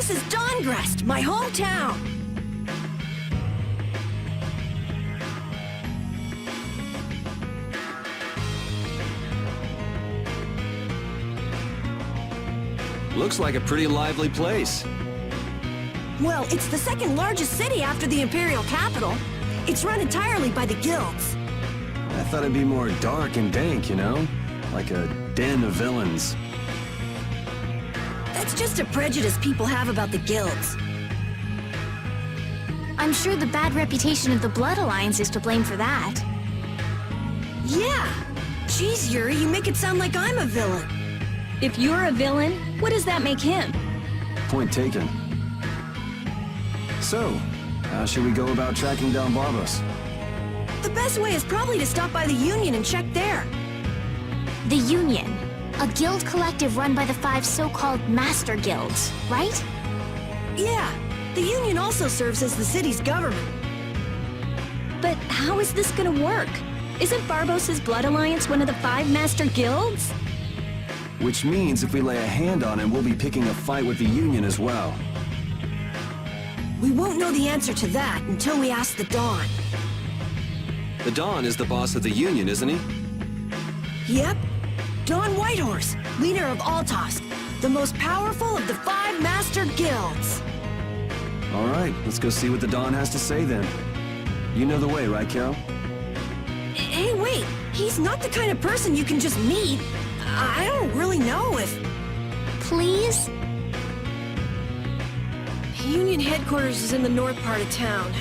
This is Dawngrest, my hometown. Looks like a pretty lively place. Well, it's the second largest city after the Imperial capital. It's run entirely by the guilds. I thought it'd be more dark and dank, you know? Like a den of villains. That's just a prejudice people have about the guilds. I'm sure the bad reputation of the Blood Alliance is to blame for that. Yeah. Jeez, Yuri, you make it sound like I'm a villain. If you're a villain, what does that make him? Point taken. So, how should we go about tracking down Barbos? The best way is probably to stop by the Union and check there. The Union, a guild collective run by the 5 so-called Master Guilds, right? Yeah. The Union also serves as the city's government. But how is this gonna work? Isn't Barbos' Blood Alliance one of the 5 Master Guilds? Which means if we lay a hand on him, we'll be picking a fight with the Union as well. We won't know the answer to that until we ask the Dawn. The Dawn is the boss of the Union, isn't he? Yep. Dawn Whitehorse, leader of Altosk, the most powerful of the 5 Master Guilds. All right, let's go see what the Dawn has to say then. You know the way, right, Carol? Hey, wait. He's not the kind of person you can just meet. I don't really know if... Please? Union headquarters is in the north part of town.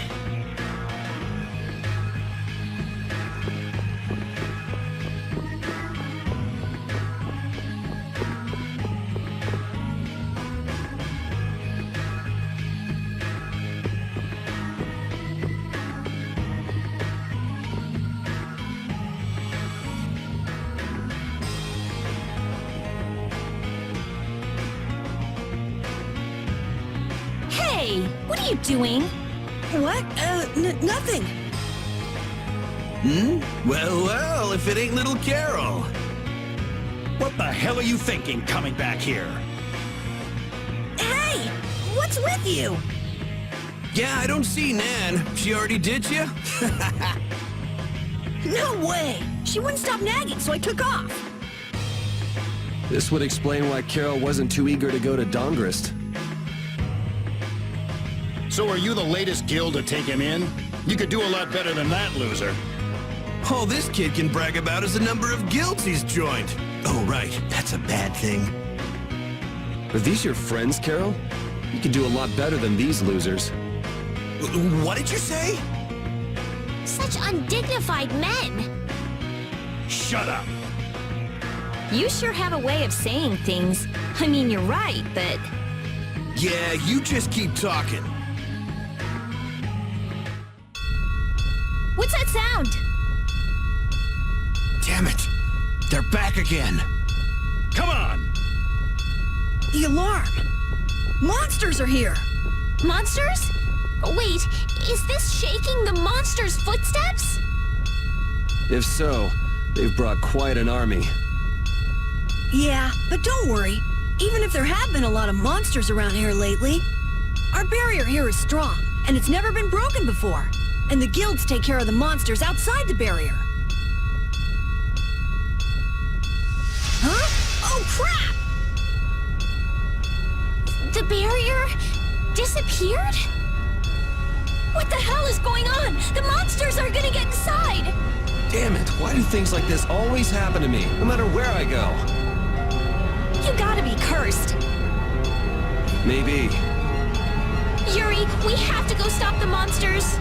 Hey, what are you doing? What? Nothing. Well, if it ain't little Carol. What the hell are you thinking coming back here? Hey! What's with you? Yeah, I don't see Nan. She already ditched you? No way! She wouldn't stop nagging, so I took off. This would explain why Carol wasn't too eager to go to Dawngrest. So are you the latest guild to take him in? You could do a lot better than that, loser. All this kid can brag about is the number of guilds he's joined. Oh, right. That's a bad thing. Are these your friends, Carol? You could do a lot better than these losers. What did you say? Such undignified men! Shut up! You sure have a way of saying things. I mean, you're right, but... Yeah, you just keep talking. What's that sound? Damn it. They're back again. Come on! The alarm! Monsters are here! Monsters? Wait, is this shaking the monsters' footsteps? If so, they've brought quite an army. Yeah, but don't worry. Even if there have been a lot of monsters around here lately, our barrier here is strong, and it's never been broken before. And the guilds take care of the monsters outside the barrier. Huh? Oh, crap! The barrier disappeared? What the hell is going on? The monsters are gonna get inside! Damn it, why do things like this always happen to me, no matter where I go? You gotta be cursed. Maybe. Yuri, we have to go stop the monsters!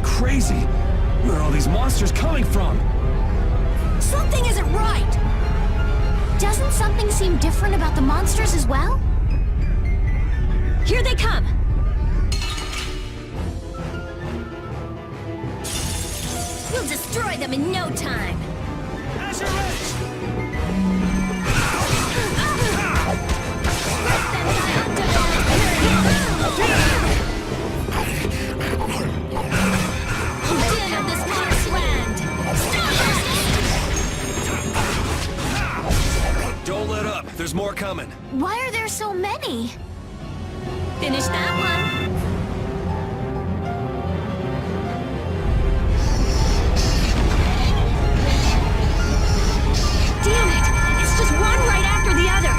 Crazy! Where are all these monsters coming from? Something isn't right! Doesn't something seem different about the monsters as well? Here they come! We'll destroy them in no time! Din of this lost land! Don't let up. There's more coming. Why are there so many? Finish that one! Damn it! It's just one right after the other!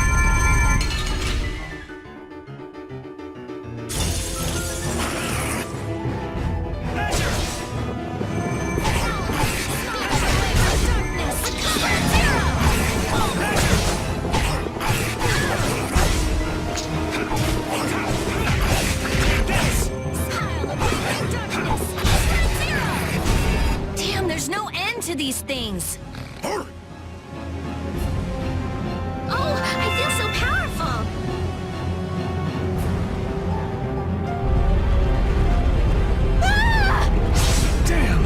Damn, there's no end to these things! Oh, I feel so powerful! Ah! Damn!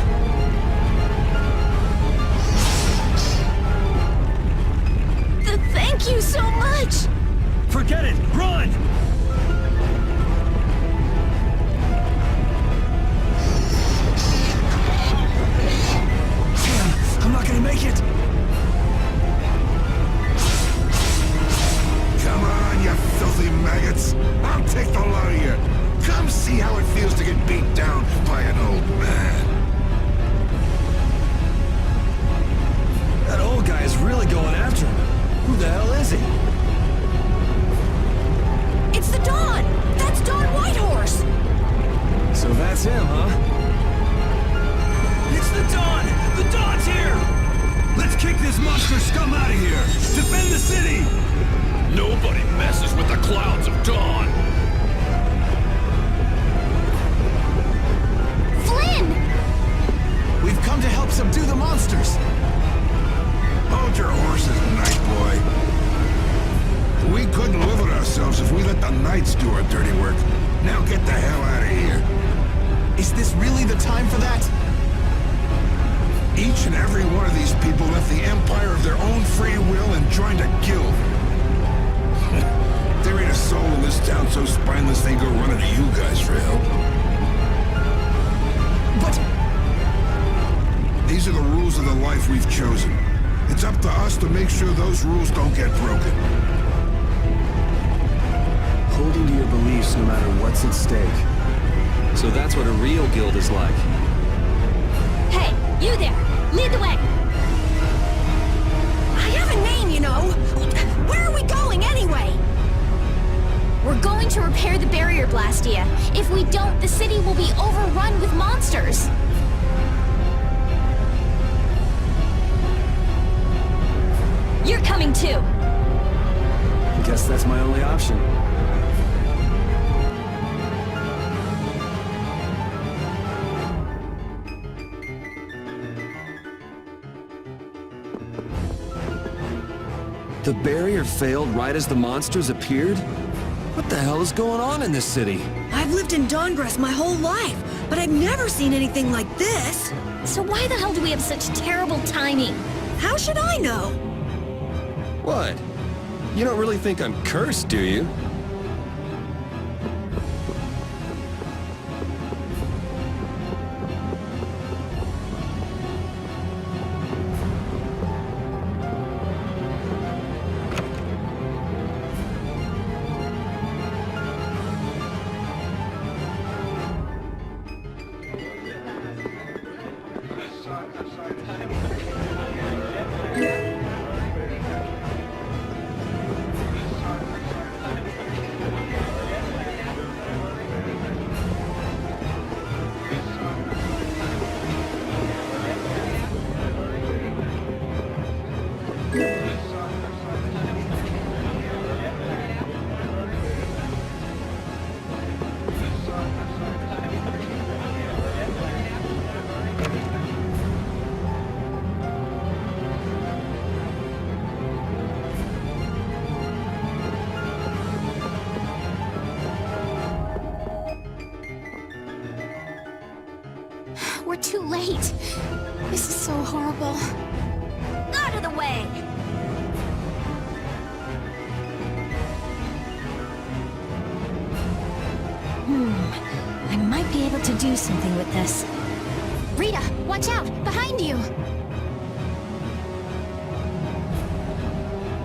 Thank you so much! Forget it! Run! Damn, I'm not gonna make it! Come on, you filthy maggots! I'll take the lot of you! Come see how it feels to get beat down by an old man! That old guy is really going after him. Who the hell is he? It's the Dawn! That's Dawn Whitehorse! So that's him, huh? It's the Dawn! The Dawn's here! Let's kick this monster scum out of here! Defend the city! Nobody messes with the clouds of dawn! Flynn! We've come to help subdue the monsters! Hold your horses, Night Boy. We couldn't live with ourselves if we let the Knights do our dirty work. Now get the hell out of here. Is this really the time for that? Each and every one of these people left the Empire of their own free will and joined a guild. There ain't a soul in this town so spineless they go running to you guys for help. But... These are the rules of the life we've chosen. It's up to us to make sure those rules don't get broken. Holding to your beliefs no matter what's at stake. So that's what a real guild is like. Hey, you there! Lead the way! I have a name, you know! Where are we going, anyway? We're going to repair the barrier Blastia. If we don't, the city will be overrun with monsters. You're coming too! I guess that's my only option. The barrier failed right as the monsters appeared? What the hell is going on in this city? I've lived in Dawngress my whole life, but I've never seen anything like this. So why the hell do we have such terrible timing? How should I know? What? You don't really think I'm cursed, do you? too late. This is so horrible. Out of the way! I might be able to do something with this. Rita, watch out! Behind you!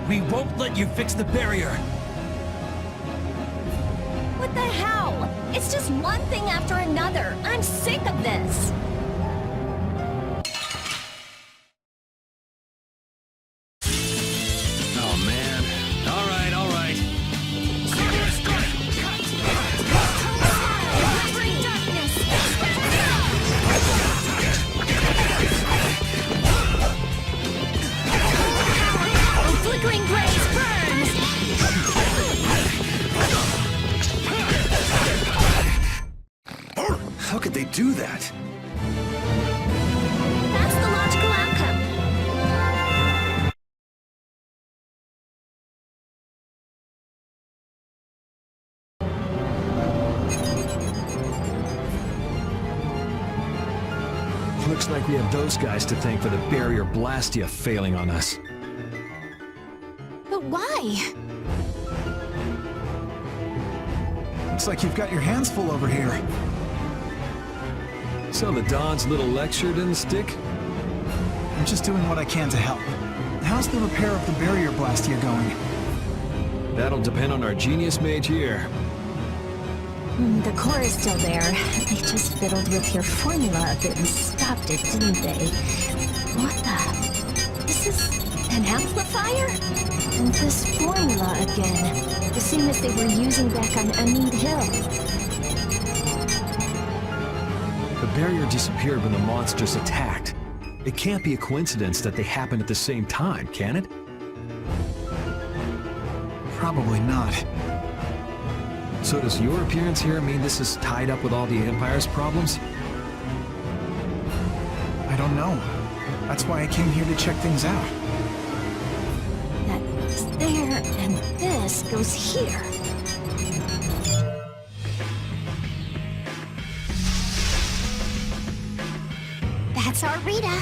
We won't let you fix the barrier. What the hell? It's just one thing after another. I'm sick of this. Oh, man. All right, all right. Bring darkness! Oh, flickering blaze burns! How could they do that? That's the logical outcome. Looks like we have those guys to thank for the barrier Blastia failing on us. But why? Looks like you've got your hands full over here. So the Don's little lecture didn't stick? I'm just doing what I can to help. How's the repair of the barrier Blastia going? That'll depend on our genius mage here. The core is still there. They just fiddled with your formula a bit and stopped it, didn't they? What the? This is an amplifier? And this formula again. The same as they were using back on Amid Hill. The barrier disappeared when the monsters attacked. It can't be a coincidence that they happened at the same time, can it? Probably not. So does your appearance here mean this is tied up with all the Empire's problems? I don't know. That's why I came here to check things out. That is there, and this goes here. That's our Rita.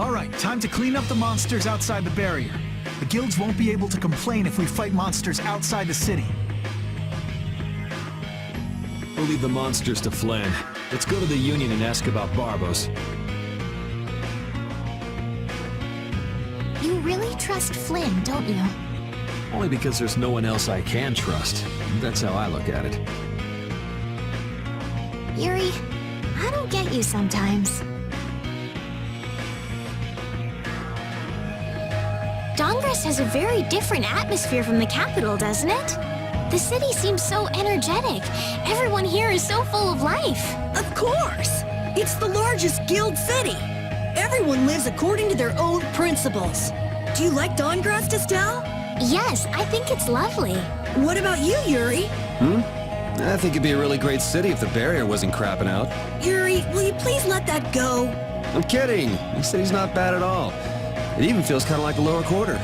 All right, time to clean up the monsters outside the barrier. The guilds won't be able to complain if we fight monsters outside the city. We'll leave the monsters to Flynn. Let's go to the Union and ask about Barbos. You really trust Flynn, don't you? Only because there's no one else I can trust. That's how I look at it. Yuri, I don't get you sometimes. Dongres has a very different atmosphere from the capital, doesn't it? The city seems so energetic. Everyone here is so full of life. Of course! It's the largest guild city. Everyone lives according to their own principles. Do you like Dongrast, Estelle? Yes, I think it's lovely. What about you, Yuri? I think it'd be a really great city if the barrier wasn't crapping out. Yuri, will you please let that go? I'm kidding. The city's not bad at all. It even feels kind of like the lower quarter.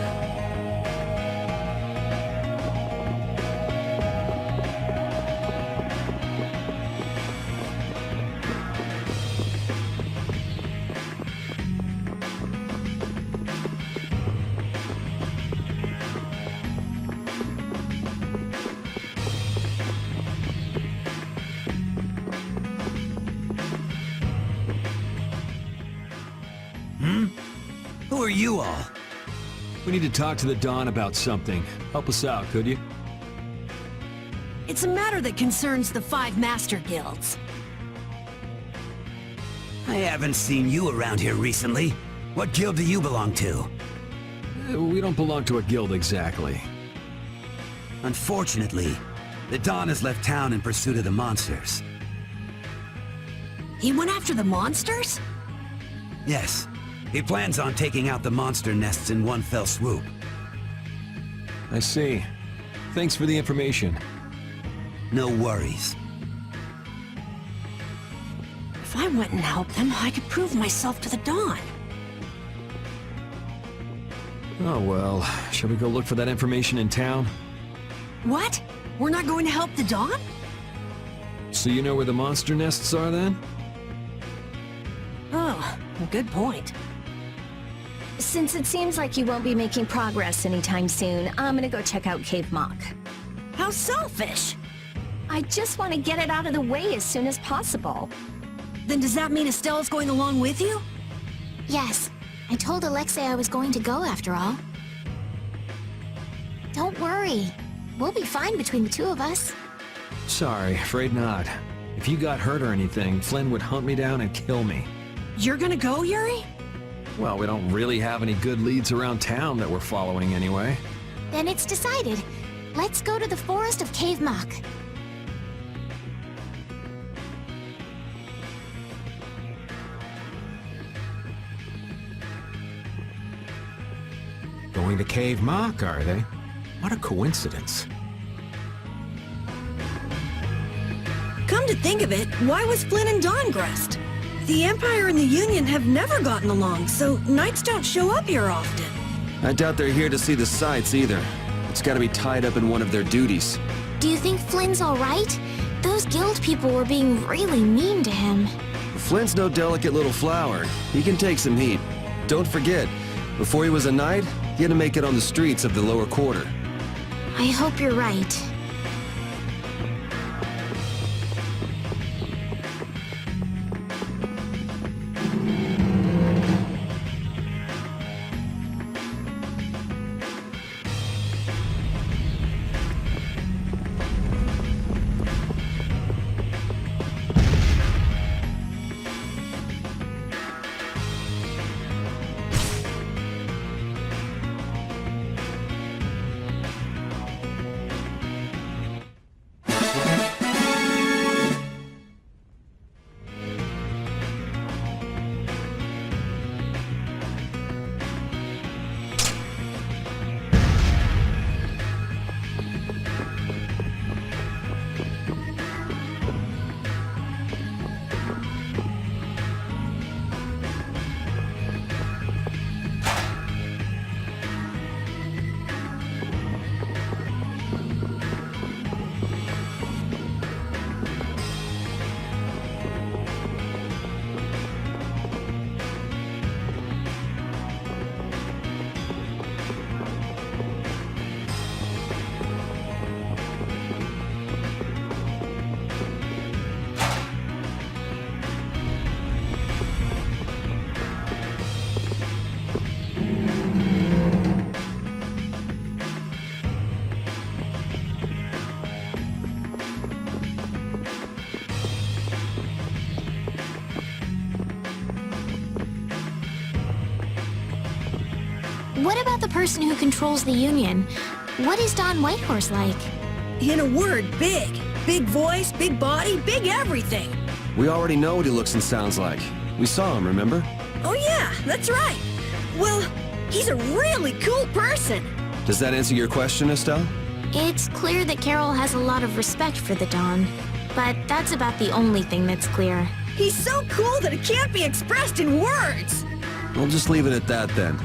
Who are you all? We need to talk to the Don about something. Help us out, could you? It's a matter that concerns the 5 master guilds. I haven't seen you around here recently. What guild do you belong to? We don't belong to a guild exactly. Unfortunately, the Don has left town in pursuit of the monsters. He went after the monsters? Yes, he plans on taking out the monster nests in one fell swoop. I see. Thanks for the information. No worries. If I went and helped them, I could prove myself to the Dawn. Oh well, shall we go look for that information in town? What? We're not going to help the Dawn? So you know where the monster nests are then? Oh, good point. Since it seems like you won't be making progress anytime soon, I'm gonna go check out Cave Mock. How selfish! I just want to get it out of the way as soon as possible. Then does that mean Estella's going along with you? Yes, I told Alexei I was going to go after all. Don't worry. We'll be fine between the two of us. Sorry, afraid not. If you got hurt or anything, Flynn would hunt me down and kill me. You're gonna go, Yuri? Well, we don't really have any good leads around town that we're following anyway. Then it's decided. Let's go to the forest of Cave Mock. Going to Cave Mock, are they? What a coincidence. Come to think of it, why was Flynn and Dawngrest? The Empire and the Union have never gotten along, so Knights don't show up here often. I doubt they're here to see the sights either. It's gotta be tied up in one of their duties. Do you think Flynn's alright? Those guild people were being really mean to him. Flynn's no delicate little flower. He can take some heat. Don't forget, before he was a knight, he had to make it on the streets of the lower quarter. I hope you're right. What about the person who controls the Union? What is Don Whitehorse like? In a word, big. Big voice, big body, big everything. We already know what he looks and sounds like. We saw him, remember? Oh yeah, that's right. Well, he's a really cool person. Does that answer your question, Estelle? It's clear that Carol has a lot of respect for the Dawn, but that's about the only thing that's clear. He's so cool that it can't be expressed in words. We'll just leave it at that then.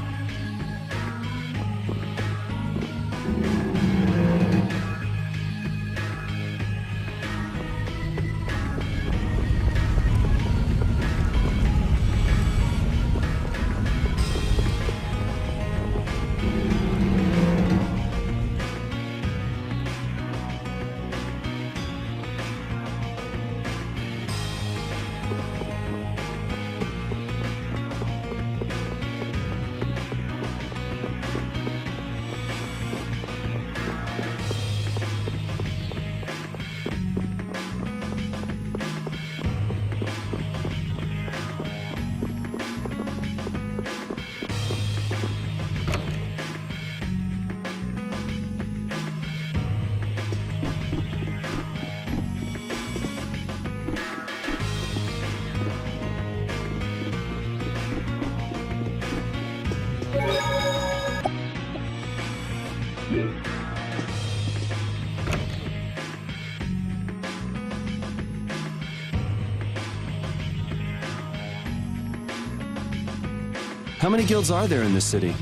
How many guilds are there in this city?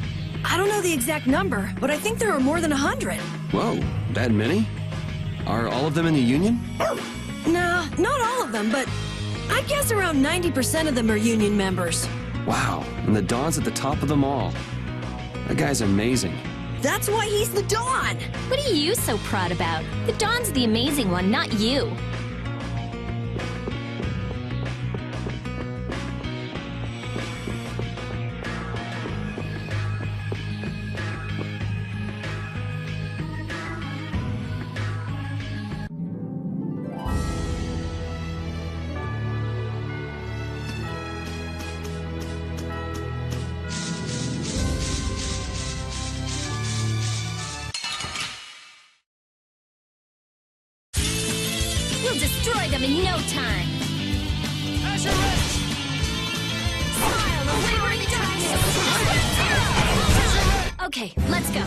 I don't know the exact number, but I think there are more than 100. Whoa, that many? Are all of them in the Union? Nah, not all of them, but I'd guess around 90% of them are Union members. Wow, and the Dawn's at the top of them all. That guy's amazing. That's why he's the Dawn! What are you so proud about? The Dawn's the amazing one, not you. We'll destroy them in no time. Smile away the darkness. Okay, let's go.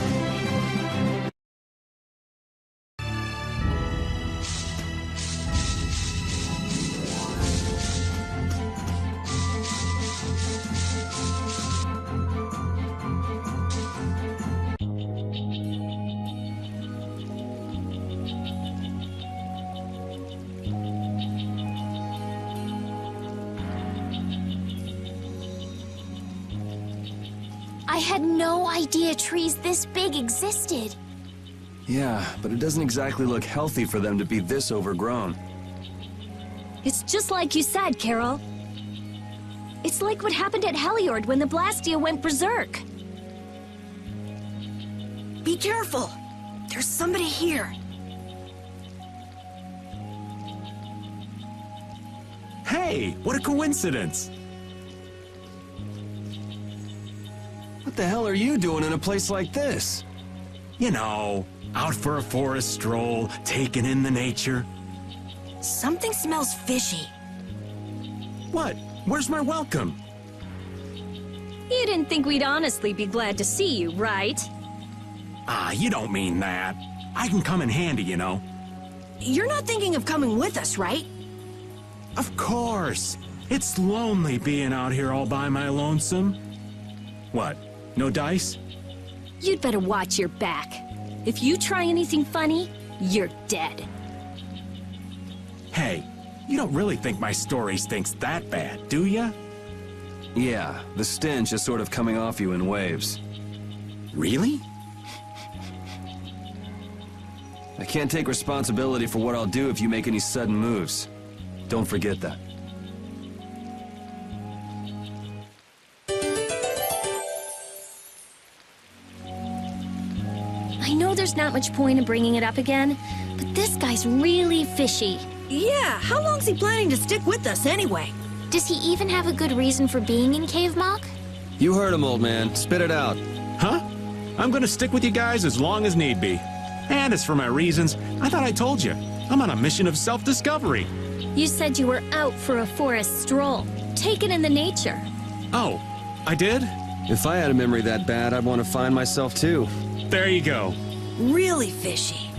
I had no idea trees this big existed. Yeah, but it doesn't exactly look healthy for them to be this overgrown. It's just like you said, Carol. It's like what happened at Heliord when the Blastia went berserk. Be careful! There's somebody here. Hey, what a coincidence! What the hell are you doing in a place like this? You know, out for a forest stroll, taking in the nature. Something smells fishy. What? Where's my welcome? You didn't think we'd honestly be glad to see you, right? Ah, you don't mean that. I can come in handy, you know. You're not thinking of coming with us, right? Of course. It's lonely being out here all by my lonesome. What? No dice? You'd better watch your back. If you try anything funny, you're dead. Hey, you don't really think my story stinks that bad, do ya? Yeah, the stench is sort of coming off you in waves. Really? I can't take responsibility for what I'll do if you make any sudden moves. Don't forget that. I know there's not much point in bringing it up again, but this guy's really fishy. Yeah, how long's he planning to stick with us anyway? Does he even have a good reason for being in Cave Mock? You heard him, old man. Spit it out. Huh? I'm gonna stick with you guys as long as need be. And as for my reasons, I thought I told you. I'm on a mission of self-discovery. You said you were out for a forest stroll, taken in the nature. Oh, I did? If I had a memory that bad, I'd want to find myself too. There you go. Really fishy.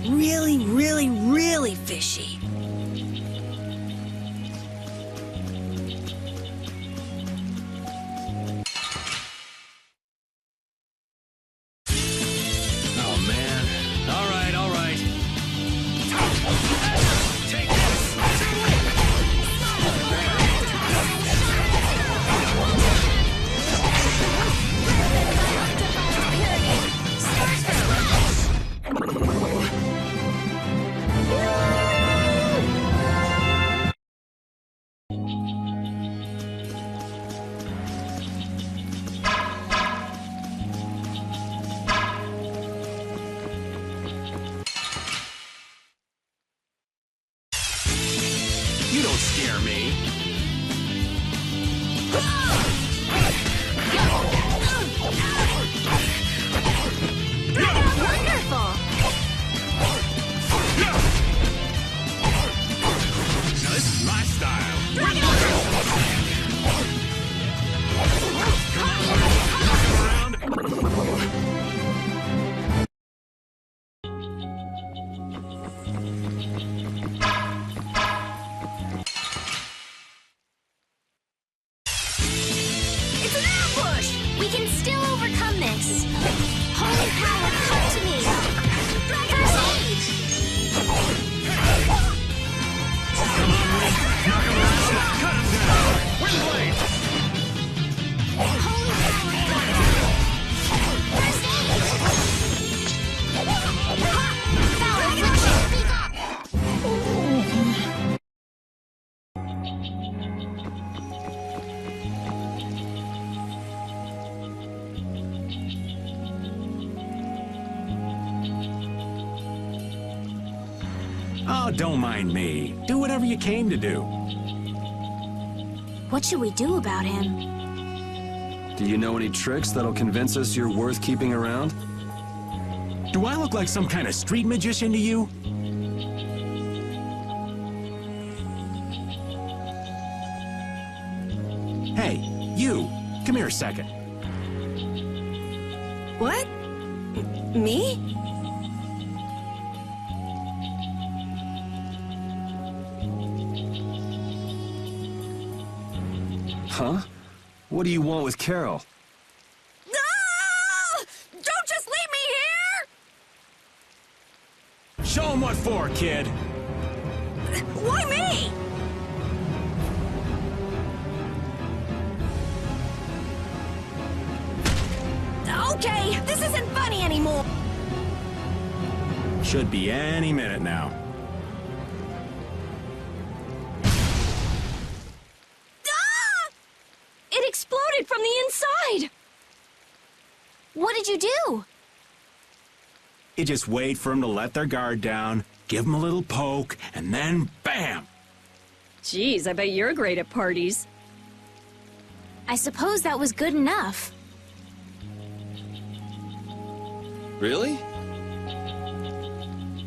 Really, really, really fishy. Oh, man. All right, all right. Take this! You don't scare me. Wonderful! Now this is my style. Come around. Oh, don't mind me. Do whatever you came to do. What should we do about him? Do you know any tricks that'll convince us you're worth keeping around? Do I look like some kind of street magician to you? Hey, you! Come here a second. What? Me? Huh? What do you want with Carol? Ah! Don't just leave me here! Show him what for, kid! Why me? Okay, this isn't funny anymore. Should be any minute now. Ah! It exploded from the inside! What did you do? You just wait for them to let their guard down, give them a little poke, and then BAM! Jeez, I bet you're great at parties. I suppose that was good enough. Really?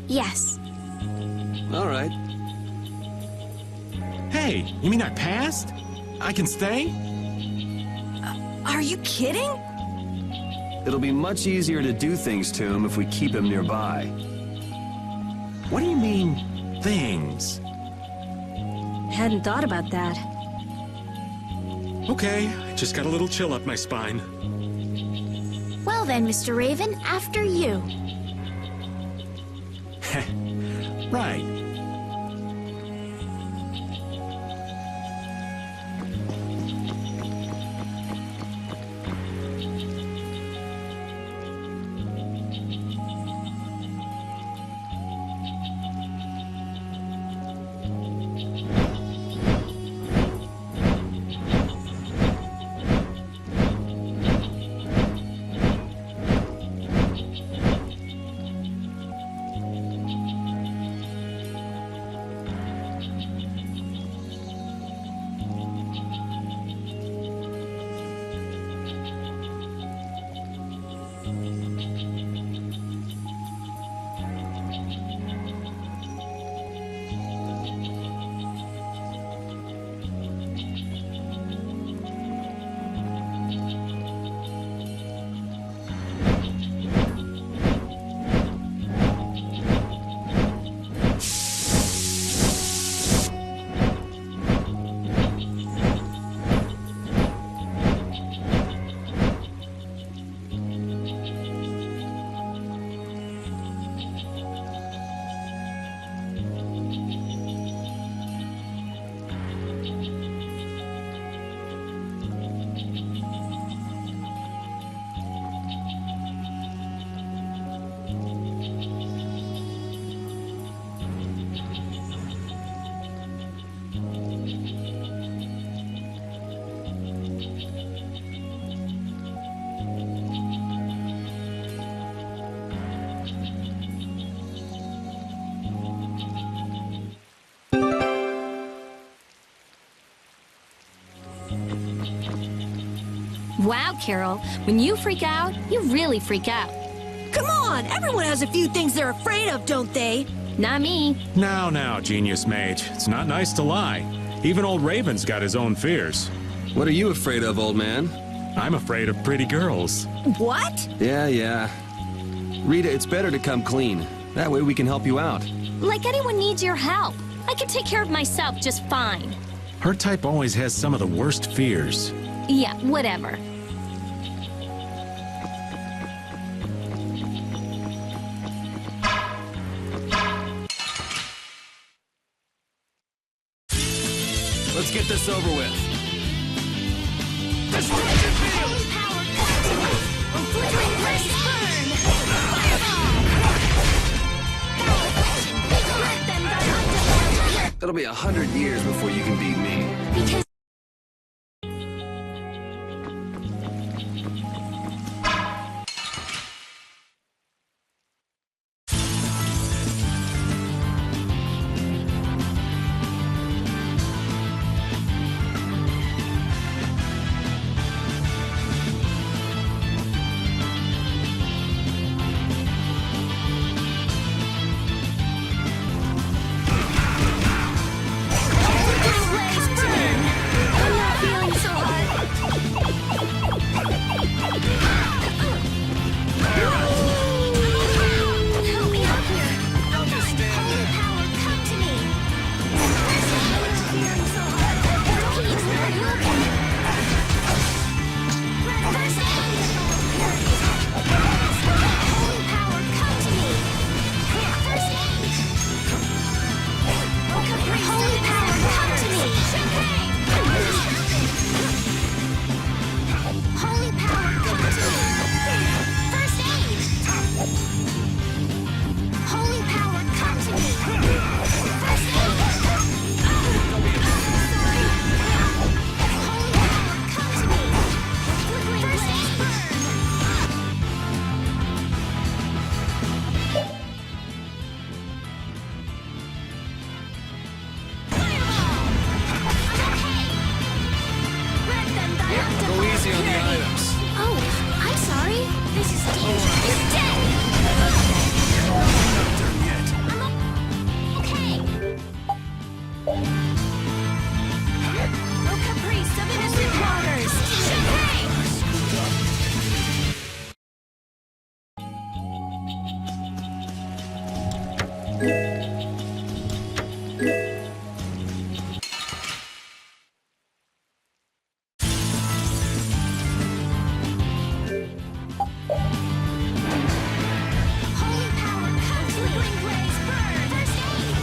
Yes. All right. Hey, you mean I passed? I can stay? Are you kidding? It'll be much easier to do things to him if we keep him nearby. What do you mean, things? Hadn't thought about that. Okay, I just got a little chill up my spine. Well then, Mr. Raven, after you. Right. Wow, Carol, when you freak out, you really freak out. Come on, everyone has a few things they're afraid of, don't they? Not me. Now, Genius Mage. It's not nice to lie. Even old Raven's got his own fears. What are you afraid of, old man? I'm afraid of pretty girls. What? Yeah. Rita, it's better to come clean. That way we can help you out. Like anyone needs your help. I can take care of myself just fine. Her type always has some of the worst fears. Yeah, whatever. Let's get this over with. Destruction field! It'll be 100 years before you can beat me. Because Holy power, come clean! Blaze, burn! First aid!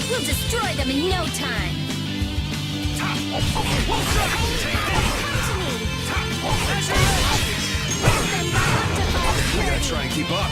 We'll destroy them in no time! Come to me! Then by undivided We gotta purity. try and keep up.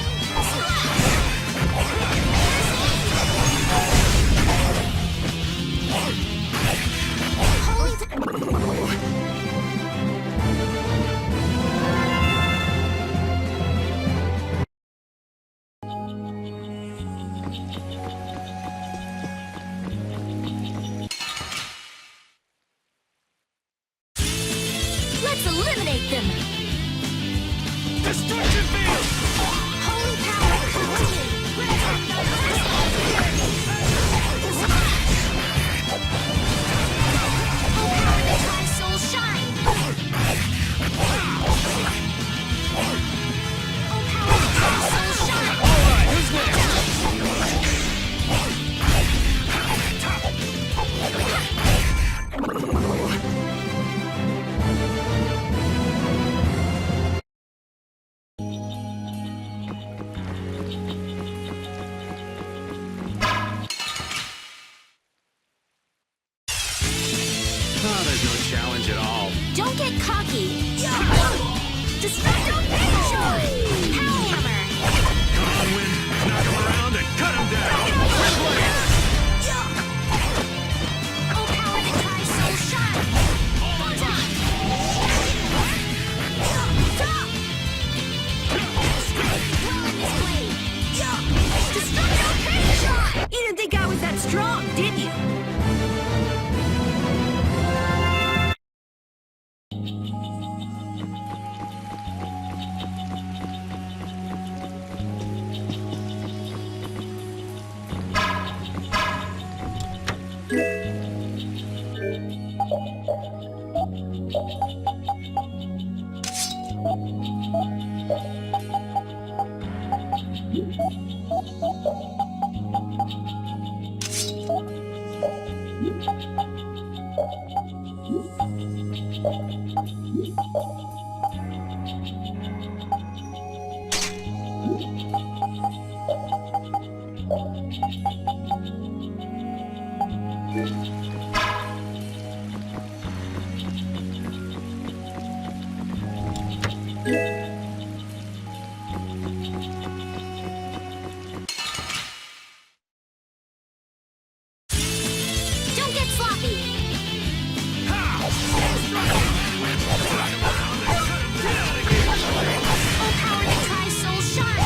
Let's eliminate them! Destruction field! Holy power, come to me! Oh, power that tries soul shine! Oh, power that tries soul shine! Alright, who's next? Oh, there's no challenge at all. Don't get cocky! Destructo Picture! Power Hammer! Come on, Wind. Knock him around and cut him down. Oh, power that tries soul shine! Photon! Dwell in this blade! Destructo Picture! You didn't think I was that strong, did you? Don't get sloppy! Oh, power that tries soul shine!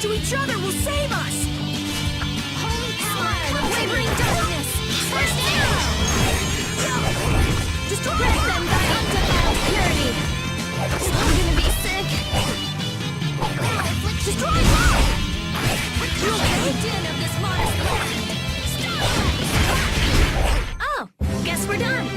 to each other will save us! Holy power, unwavering darkness! First arrow! Destroy Break them by undefiled purity! I'm gonna be sick! Destroy them! You caved in of this modest land! Oh, guess we're done!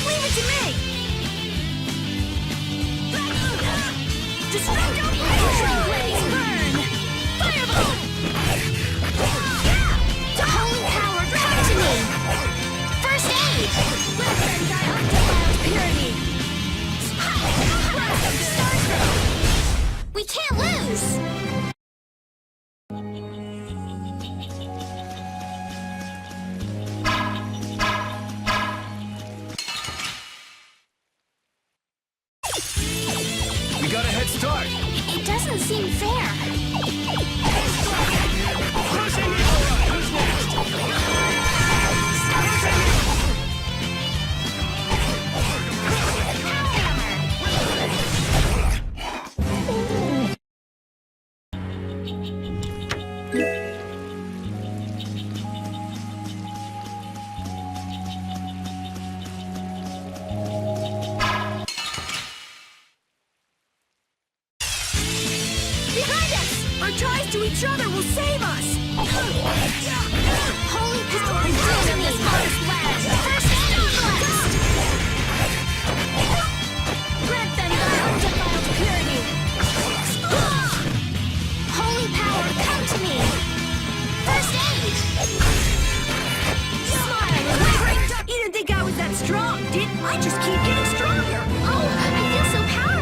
Leave it to me! Destroy Blaze burn! Fireball! Holy power, come to me! First aid! Let them die undefiled purity! We can't lose! We got a head start. It doesn't seem fair. Crushing Alright, who's next? Behind us! Our ties to each other will save us! Holy power, come to this modest land! First aid blast! Grant them thy undefiled purity! Holy power, come to me! First aid! Smile, unwavering dark. You didn't think I was that strong, did I? Just keep getting stronger! Oh, I feel so powerful!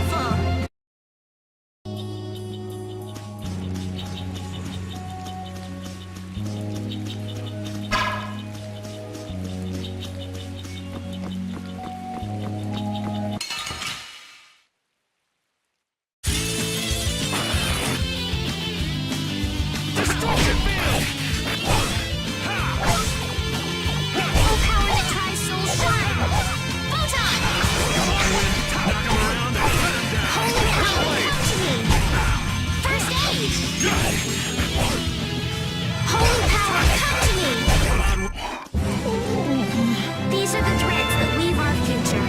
Destruction field! Oh, power that ties souls shine! Photon! Come on, Wind. Knock him around and let him down. Holy power, come to me! First aid! Holy power, come to me! These are the threads that weave our future.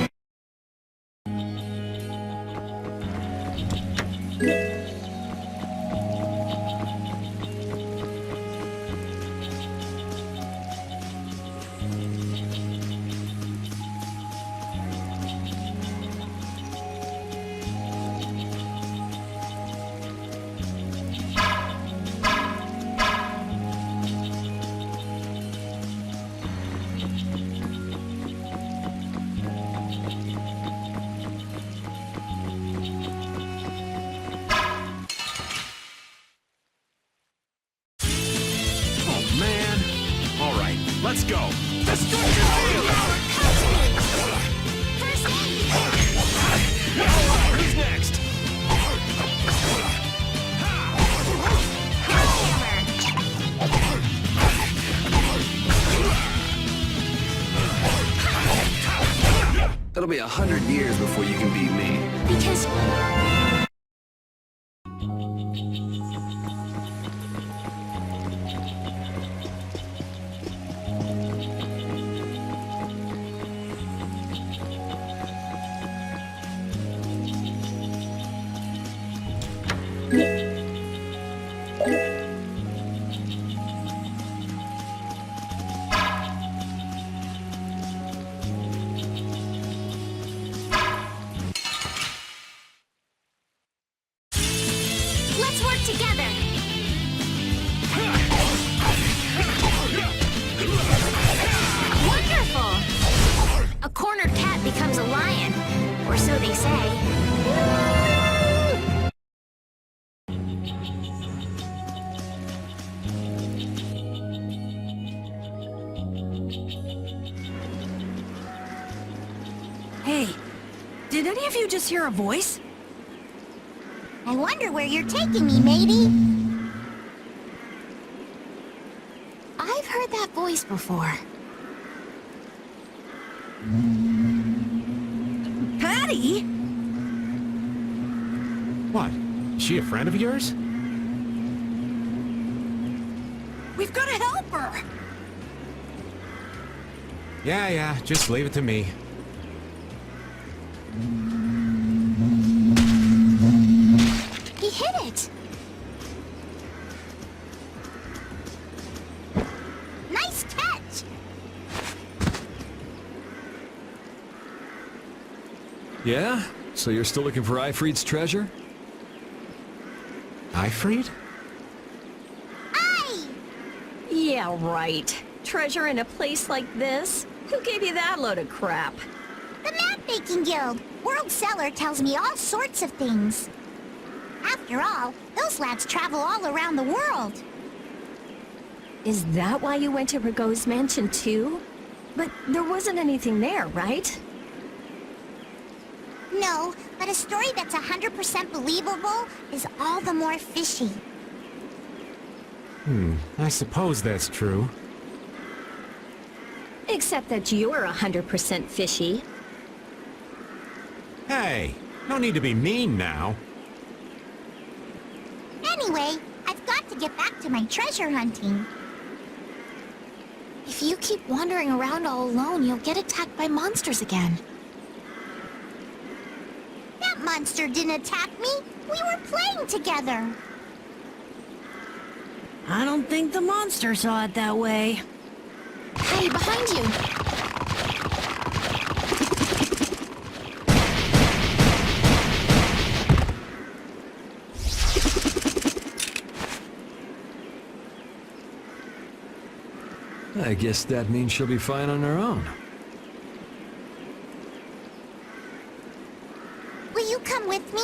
Oh, man. All right, let's go. Destruction field! First aid! Who's next? That'll be 100 years before you can beat me. Because Hey, did any of you just hear a voice? I wonder where you're taking me, matey. I've heard that voice before. Patty? What? Is she a friend of yours? We've got to help her! Yeah, just leave it to me. He hit it! Nice catch! Yeah? So you're still looking for Ifrit's treasure? Ifrit? Aye! Yeah, right. Treasure in a place like this? Who gave you that load of crap? The Map Making Guild! World Cellar tells me all sorts of things. After all, those lads travel all around the world. Is that why you went to Ragoz's mansion too? But there wasn't anything there, right? No, but a story that's 100% believable is all the more fishy. I suppose that's true. Except that you're 100% fishy. Hey, no need to be mean now. Anyway, I've got to get back to my treasure hunting. If you keep wandering around all alone, you'll get attacked by monsters again. That monster didn't attack me. We were playing together. I don't think the monster saw it that way. Hey, behind you! I guess that means she'll be fine on her own. Will you come with me?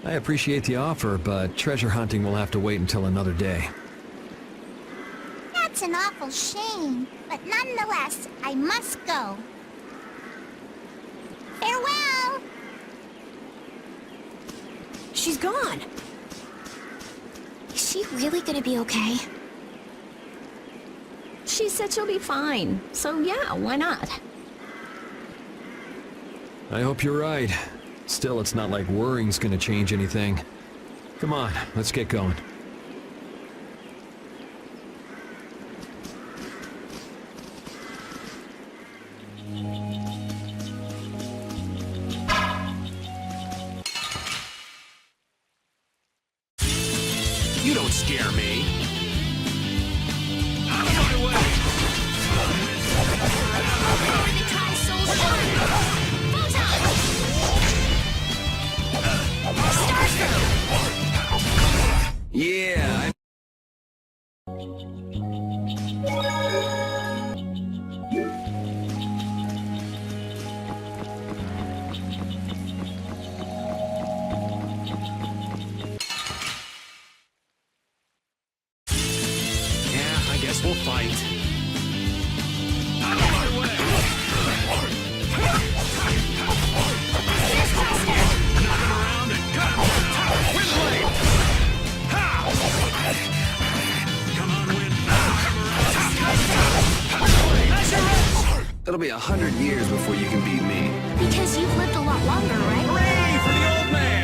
I appreciate the offer, but treasure hunting will have to wait until another day. That's an awful shame, but nonetheless, I must go. Farewell! She's gone. Is she really gonna be okay? She said she'll be fine, so yeah, why not? I hope you're right. Still, it's not like worrying's gonna change anything. Come on, let's get going. You don't scare me. Out of my way! Yeah, I guess we'll fight. Out of my way! Knocking around and cut him down! Win lane! Ha! Come on, win! Come around! it'll be 100 years before you can beat me. Because you've lived a lot longer, right? Hooray for the old man!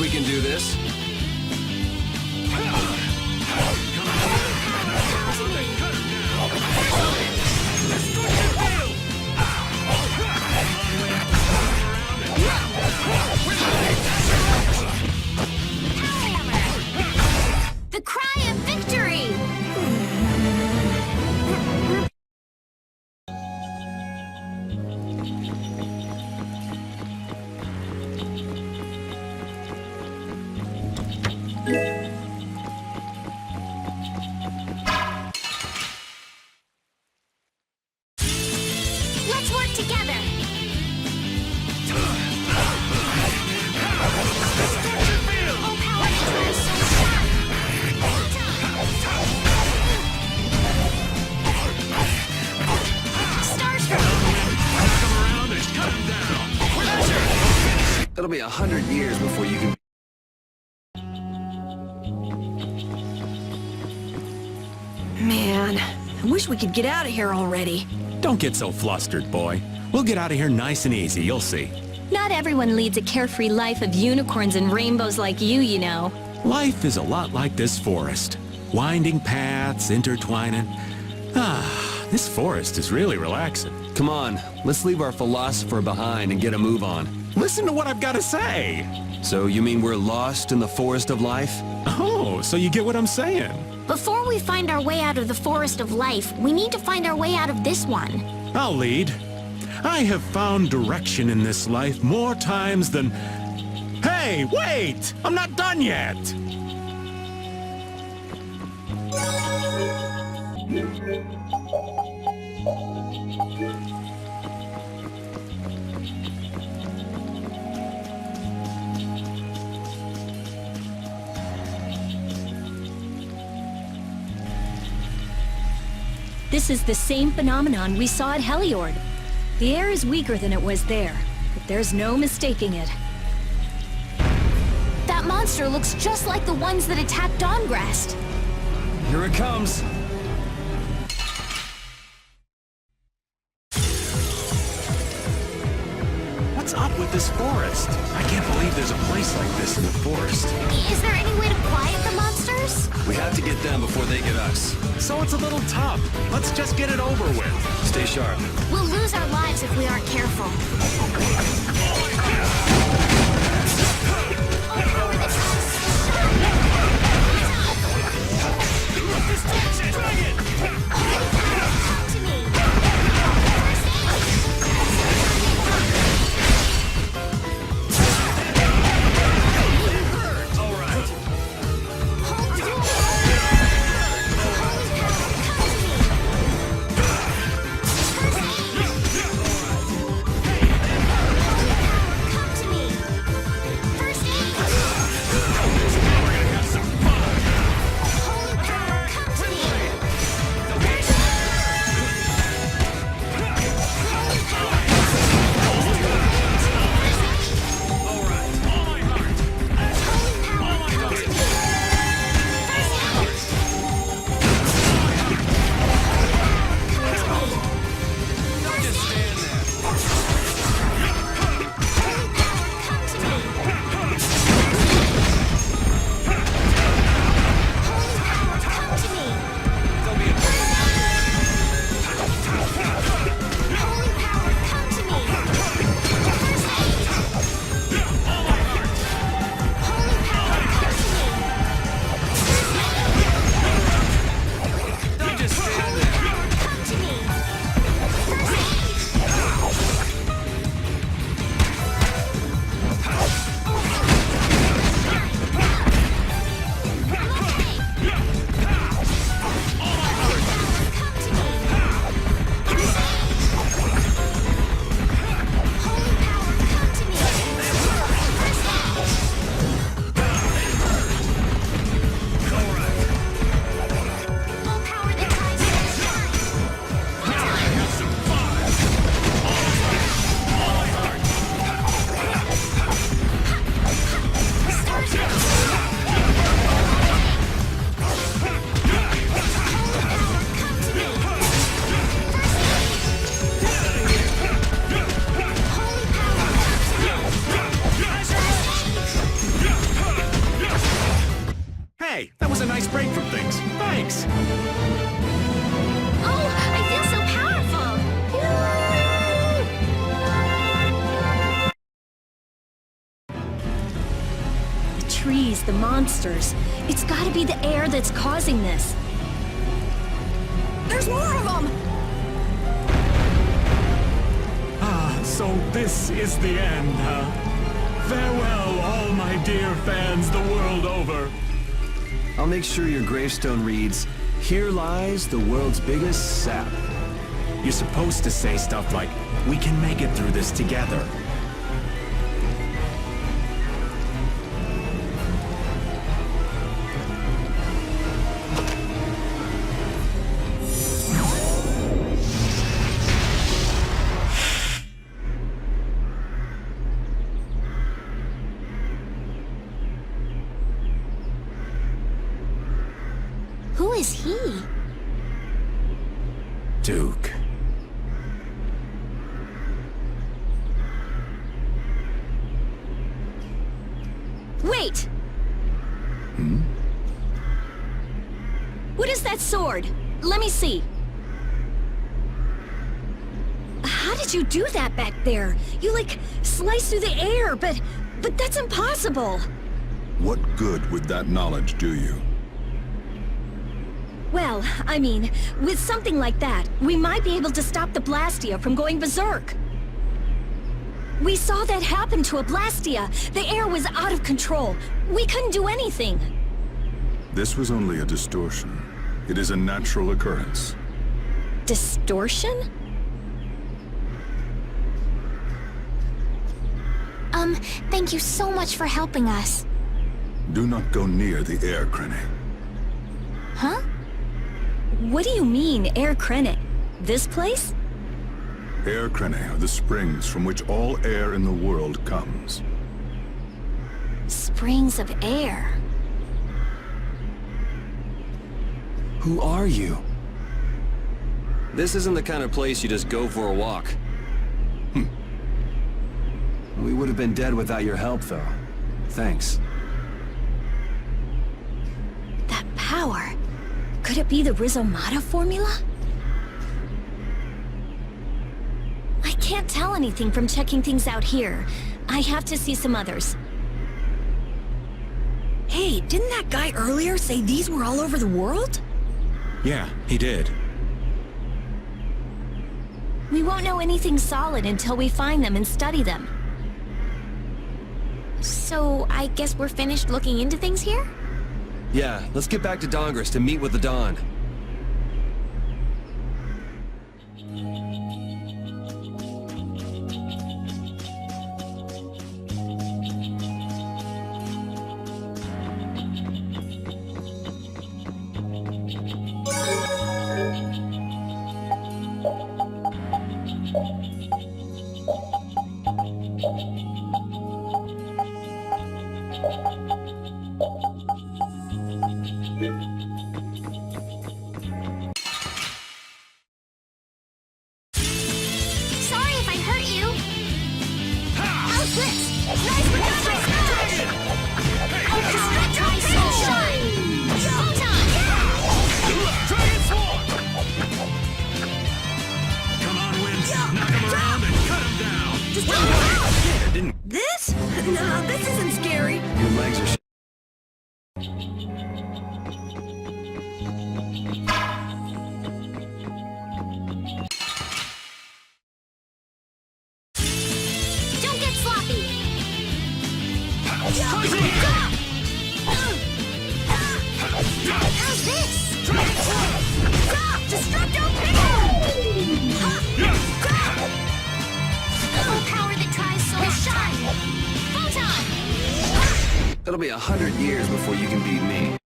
we can do this. The cry of victory! Let's work together! Oh, power Ninja is so sharp! It'll be 100 years before you can... Man, I wish we could get out of here already. Don't get so flustered, boy. We'll get out of here nice and easy, you'll see. Not everyone leads a carefree life of unicorns and rainbows like you know. Life is a lot like this forest. Winding paths, intertwining. This forest is really relaxing. Come on, let's leave our philosopher behind and get a move on. Listen to what I've got to say. So you mean we're lost in the forest of life? Oh, so you get what I'm saying. Before we find our way out of the forest of life, we need to find our way out of this one. I'll lead. I have found direction in this life more times than... Hey, wait! I'm not done yet! This is the same phenomenon we saw at Heliord. The air is weaker than it was there, but there's no mistaking it. That monster looks just like the ones that attacked Dawngrest. Here it comes. What's up with this forest? I can't believe there's a place like this in the forest. Is there any way to quiet the monsters? We have to get them before they get us. So it's a little tough. Let's just get it over with. Stay sharp. We'll lose our lives if we aren't careful. Come to me! a nice break from things. Thanks. Oh, I feel so powerful! The trees, the monsters. It's gotta be the air that's causing this. There's more of them! So this is the end, huh? Farewell, all my dear fans the world over. I'll make sure your gravestone reads, "Here lies the world's biggest sap." You're supposed to say stuff like, "We can make it through this together." Who is he? Duke. Wait! What is that sword? Let me see. How did you do that back there? You, like, sliced through the air, but that's impossible. What good would that knowledge do you? Well, I mean, with something like that, we might be able to stop the Blastia from going berserk. We saw that happen to a Blastia. The air was out of control. We couldn't do anything. This was only a distortion. It is a natural occurrence. Distortion? Thank you so much for helping us. Do not go near the air, Krene. Huh? What do you mean, Air Krennic? This place? Air Krene are the springs from which all air in the world comes. Springs of air. Who are you? This isn't the kind of place you just go for a walk. We would have been dead without your help, though. Thanks. That power. Could it be the Rizomata formula? I can't tell anything from checking things out here. I have to see some others. Hey, didn't that guy earlier say these were all over the world? Yeah, he did. We won't know anything solid until we find them and study them. So, I guess we're finished looking into things here? Yeah, let's get back to Dongris to meet with the Dawn. Sorry if I hurt you. How's this? Nice recovery! Our power tries to shine! Photon! Dragon Swarm! Come on, Wind. Knock him around and cut him down. This? No, this isn't scary. Your legs are Don't get sloppy! How's this? Destructo Pickle! Full power that tries so shine! Photon! It'll be 100 years before you can beat me.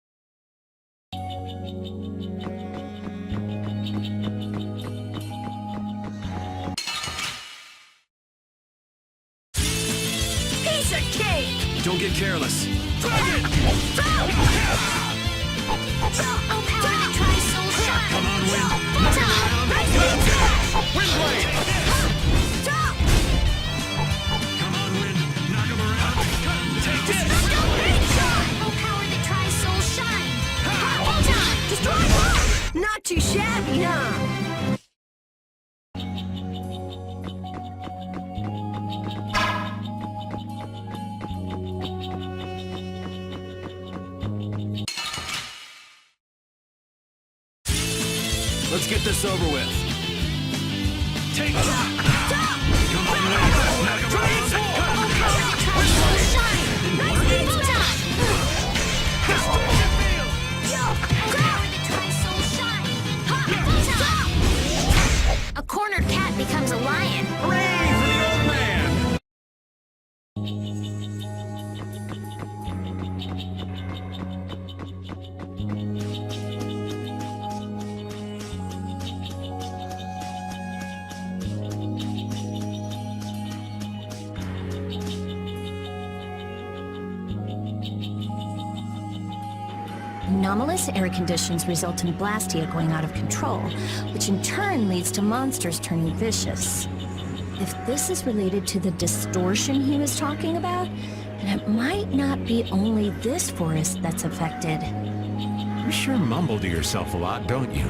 Piece of cake! Don't get careless. Dragon! Full power that tries so shine! Come on, Wind. Photon! Windblade! Come on, Wind. Knock him around and cut him down. Full power that tries so shine! Let's get this over with. Take that! A cornered cat becomes a lion. Hooray for the old man! Anomalous air conditions result in Blastia going out of control, which in turn leads to monsters turning vicious. If this is related to the distortion he was talking about, then it might not be only this forest that's affected. You sure mumble to yourself a lot, don't you?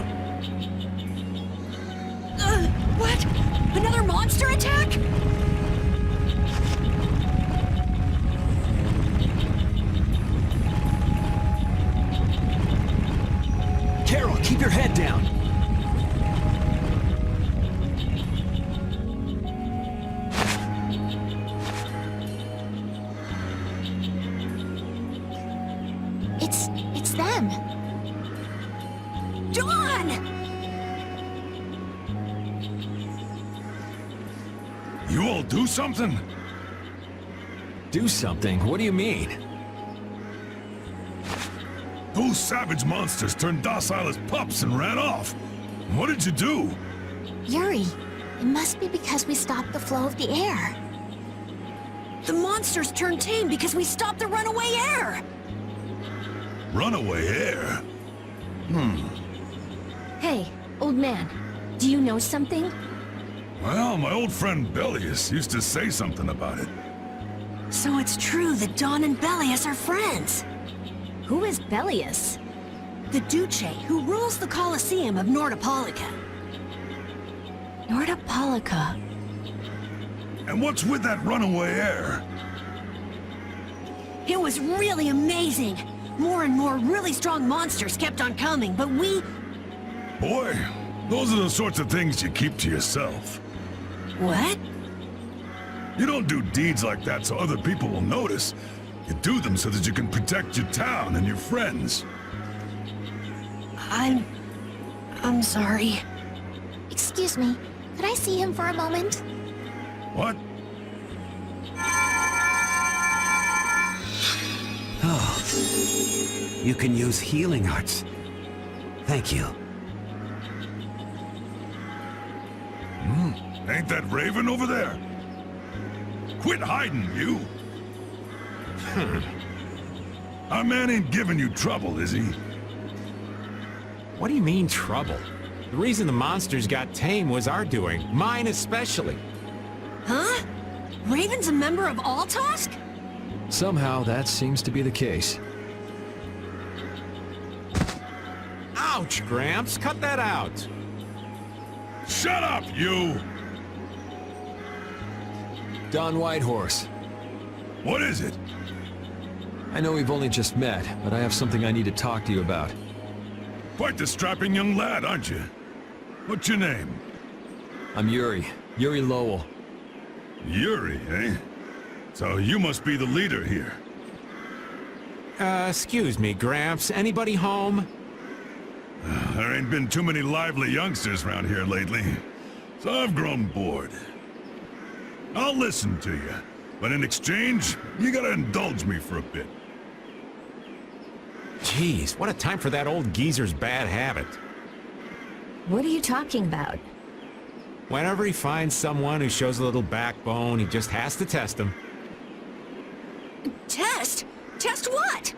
What? Another monster attack? Carol, keep your head down. It's them. Dawn! You all do something? Do something? What do you mean? Those savage monsters turned docile as pups and ran off. What did you do? Yuri, it must be because we stopped the flow of the air. The monsters turned tame because we stopped the runaway air! Runaway air? Hey, old man, do you know something? Well, my old friend Bellius used to say something about it. So it's true that Dawn and Bellius are friends. Who is Bellius? The Duce, who rules the Colosseum of Nordopolica. Nordopolica. And what's with that runaway air? It was really amazing. More and more really strong monsters kept on coming, but we... Boy, those are the sorts of things you keep to yourself. What? You don't do deeds like that so other people will notice. You do them so that you can protect your town and your friends. I'm sorry. Excuse me, could I see him for a moment? What? Oh. You can use healing arts. Thank you. Ain't that Raven over there? Quit hiding, you! Our man ain't giving you trouble, is he? What do you mean, trouble? The reason the monsters got tame was our doing. Mine especially. Huh? Raven's a member of Altosk? Somehow that seems to be the case. Ouch, Gramps. Cut that out. Shut up, you! Don Whitehorse. What is it? I know we've only just met, but I have something I need to talk to you about. Quite the strapping young lad, aren't you? What's your name? I'm Yuri. Yuri Lowell. Yuri, eh? So you must be the leader here. Excuse me, Gramps. Anybody home? There ain't been too many lively youngsters around here lately, so I've grown bored. I'll listen to you, but in exchange, you gotta indulge me for a bit. Jeez, what a time for that old geezer's bad habit. What are you talking about? Whenever he finds someone who shows a little backbone, he just has to test them. Test? Test what?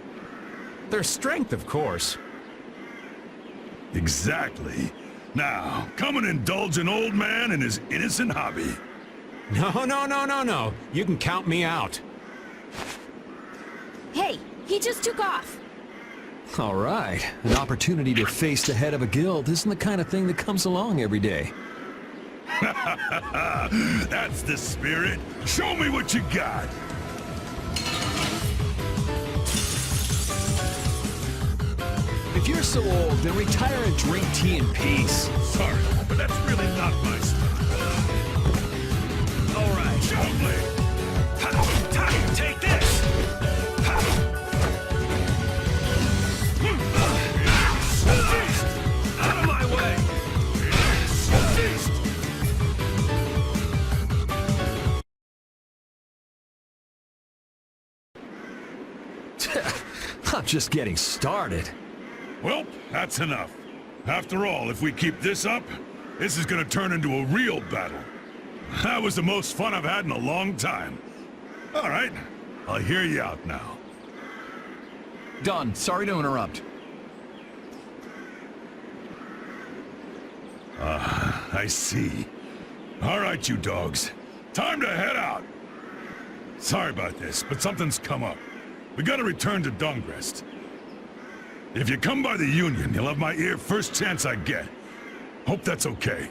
Their strength, of course. Exactly. Now, come and indulge an old man in his innocent hobby. No. You can count me out. Hey, he just took off. All right. An opportunity to face the head of a guild isn't the kind of thing that comes along every day. That's the spirit. Show me what you got. If If you're so old, then retire and drink tea in peace. Sorry, but that's really not my style. All right. Showblade! Take this! Out of my way! I'm just getting started. Well, that's enough. After all, if we keep this up, this is gonna turn into a real battle. That was the most fun I've had in a long time. All right, I'll hear you out now. Don, sorry to interrupt. I see. All right, you dogs. Time to head out. Sorry about this, but something's come up. We gotta return to Dungrest. If you come by the Union, you'll have my ear first chance I get. Hope that's okay.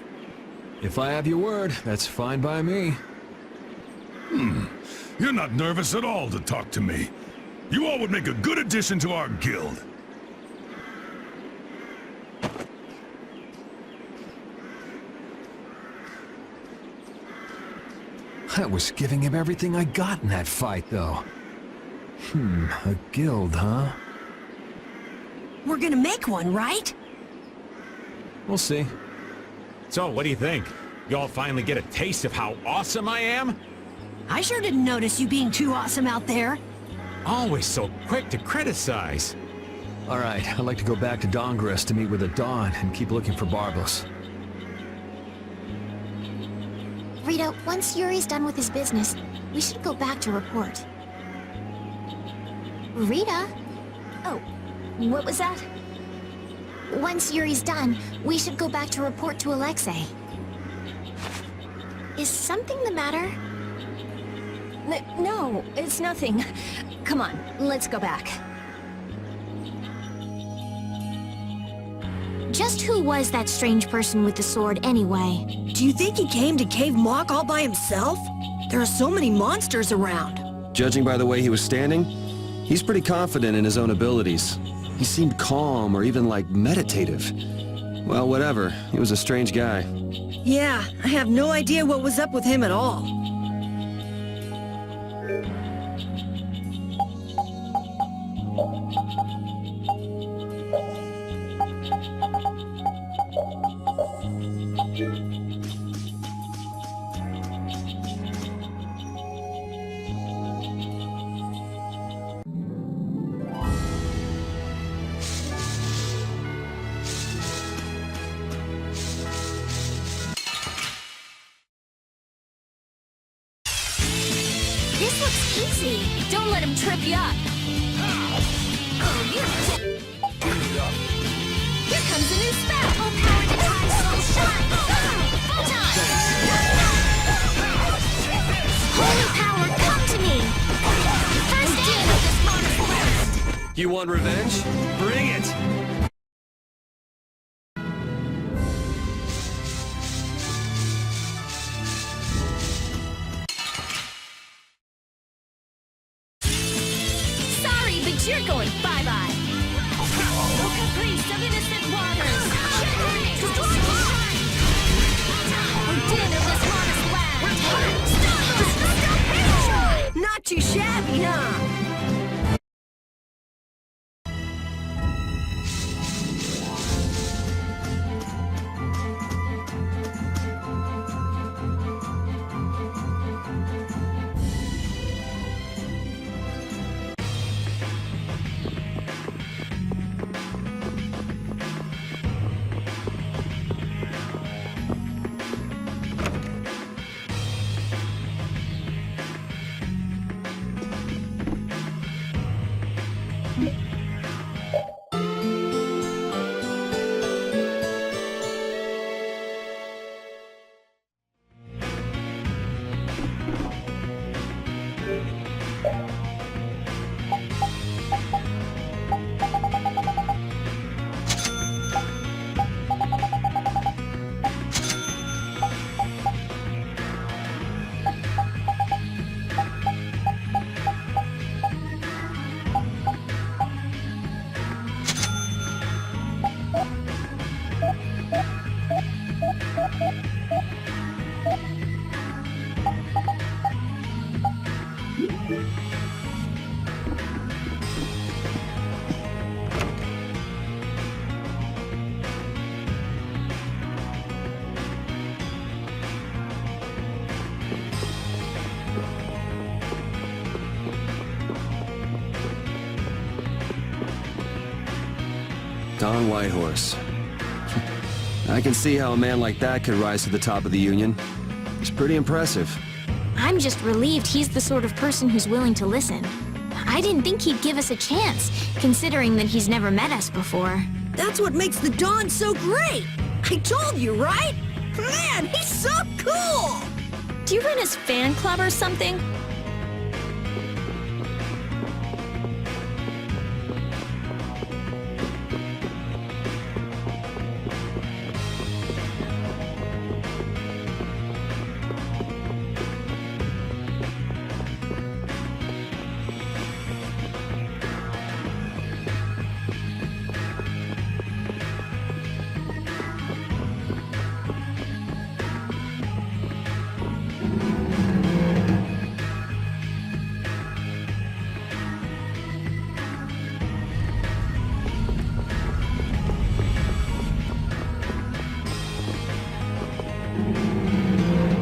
If I have your word, that's fine by me. You're not nervous at all to talk to me. You all would make a good addition to our guild. I was giving him everything I got in that fight, though. A guild, huh? We're gonna make one, right? We'll see. So, what do you think? Y'all finally get a taste of how awesome I am? I sure didn't notice you being too awesome out there. Always so quick to criticize. All right, I'd like to go back to Dungrest to meet with the Dawn and keep looking for Barbos. Rita, once Yuri's done with his business, we should go back to report. Rita? Oh, what was that? Once Yuri's done, we should go back to report to Alexei. Is something the matter? No, it's nothing. Come on, let's go back. Just who was that strange person with the sword anyway? Do you think he came to Cave Mock all by himself? There are so many monsters around. Judging by the way he was standing, he's pretty confident in his own abilities. He seemed calm or even like meditative. Well, whatever. He was a strange guy. Yeah, I have no idea what was up with him at all. This looks easy. Don't let him trip you up. Oh, here comes a new spell. Full power to try soul shine. Photon! Holy power, come to me. First aid of this monarch blast. You want revenge? Bring it! Sorry, but you're going bye-bye. No caprice of innocent waters. Din of this modest land. Not too shabby, huh? Don Whitehorse. I can see how a man like that could rise to the top of the Union. It's pretty impressive. I'm just relieved he's the sort of person who's willing to listen. I didn't think he'd give us a chance, considering that he's never met us before. That's what makes the Don so great! I told you, right? Man, he's so cool! Do you run his fan club or something?